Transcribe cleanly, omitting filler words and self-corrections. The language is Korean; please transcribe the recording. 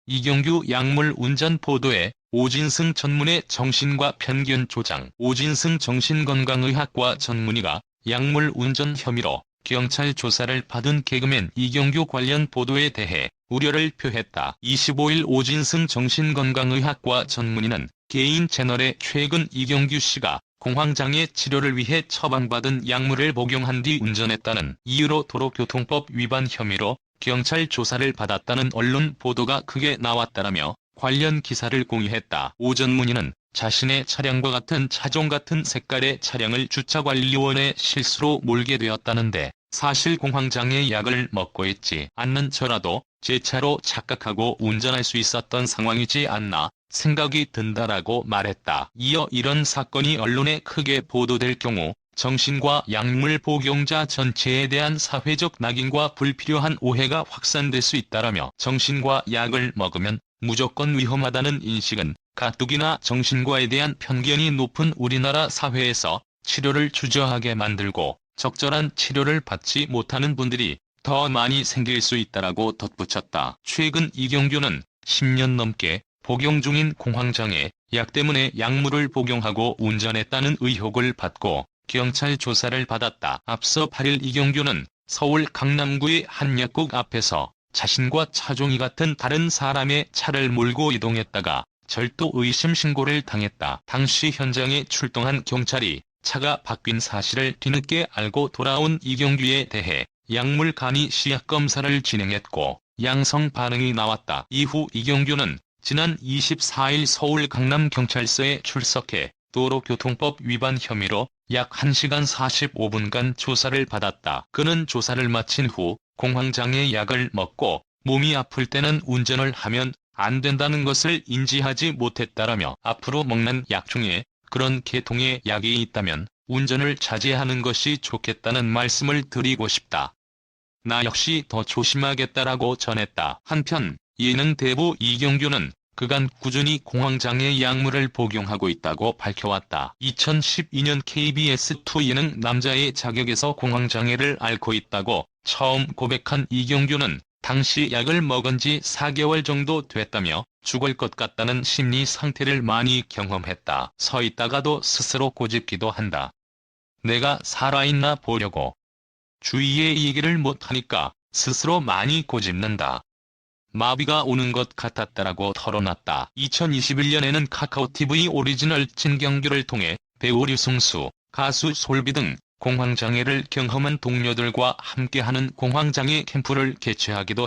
이경규 약물 운전 보도에 오진승 전문의 정신과 편견 조장. 오진승 정신건강의학과 전문의가 약물 운전 혐의로 경찰 조사를 받은 개그맨 이경규 관련 보도에 대해 우려를 표했다. 25일 오진승 정신건강의학과 전문의는 개인 채널에 최근 이경규 씨가 공황장애 치료를 위해 처방받은 약물을 복용한 뒤 운전했다는 이유로 도로교통법 위반 혐의로 경찰 조사를 받았다는 언론 보도가 크게 나왔다라며 관련 기사를 공유했다. 오 전문의는 자신의 차량과 같은 차종 같은 색깔의 차량을 주차관리원에 실수로 몰게 되었다는데 사실 공황장애 약을 먹고 있지 않는 저라도 제 차로 착각하고 운전할 수 있었던 상황이지 않나 생각이 든다라고 말했다. 이어 이런 사건이 언론에 크게 보도될 경우 정신과 약물 복용자 전체에 대한 사회적 낙인과 불필요한 오해가 확산될 수 있다라며 정신과 약을 먹으면 무조건 위험하다는 인식은 가뜩이나 정신과에 대한 편견이 높은 우리나라 사회에서 치료를 주저하게 만들고 적절한 치료를 받지 못하는 분들이 더 많이 생길 수 있다라고 덧붙였다. 최근 이경규는 10년 넘게 복용 중인 공황장애 약 때문에 약물을 복용하고 운전했다는 의혹을 받고 경찰 조사를 받았다. 앞서 8일 이경규는 서울 강남구의 한 약국 앞에서 자신과 차종이 같은 다른 사람의 차를 몰고 이동했다가 절도 의심 신고를 당했다. 당시 현장에 출동한 경찰이 차가 바뀐 사실을 뒤늦게 알고 돌아온 이경규에 대해 약물 간이 시약 검사를 진행했고 양성 반응이 나왔다. 이후 이경규는 지난 24일 서울 강남경찰서에 출석해 도로교통법 위반 혐의로 약 1시간 45분간 조사를 받았다. 그는 조사를 마친 후 공황장애 약을 먹고 몸이 아플 때는 운전을 하면 안 된다는 것을 인지하지 못했다라며 앞으로 먹는 약 중에 그런 계통의 약이 있다면 운전을 자제하는 것이 좋겠다는 말씀을 드리고 싶다. 나 역시 더 조심하겠다라고 전했다. 한편 예능 대부 이경규는 그간 꾸준히 공황장애 약물을 복용하고 있다고 밝혀왔다. 2012년 KBS2 예능 남자의 자격에서 공황장애를 앓고 있다고 처음 고백한 이경규는 당시 약을 먹은 지 4개월 정도 됐다며 죽을 것 같다는 심리 상태를 많이 경험했다. 서 있다가도 스스로 꼬집기도 한다. 내가 살아있나 보려고. 주위에 얘기를 못하니까 스스로 많이 꼬집는다. 마비가 오는 것 같았다라고 털어놨다. 2021년에는 카카오TV 오리지널 진경규를 통해 배우 류승수, 가수 솔비 등 공황장애를 경험한 동료들과 함께하는 공황장애 캠프를 개최하기도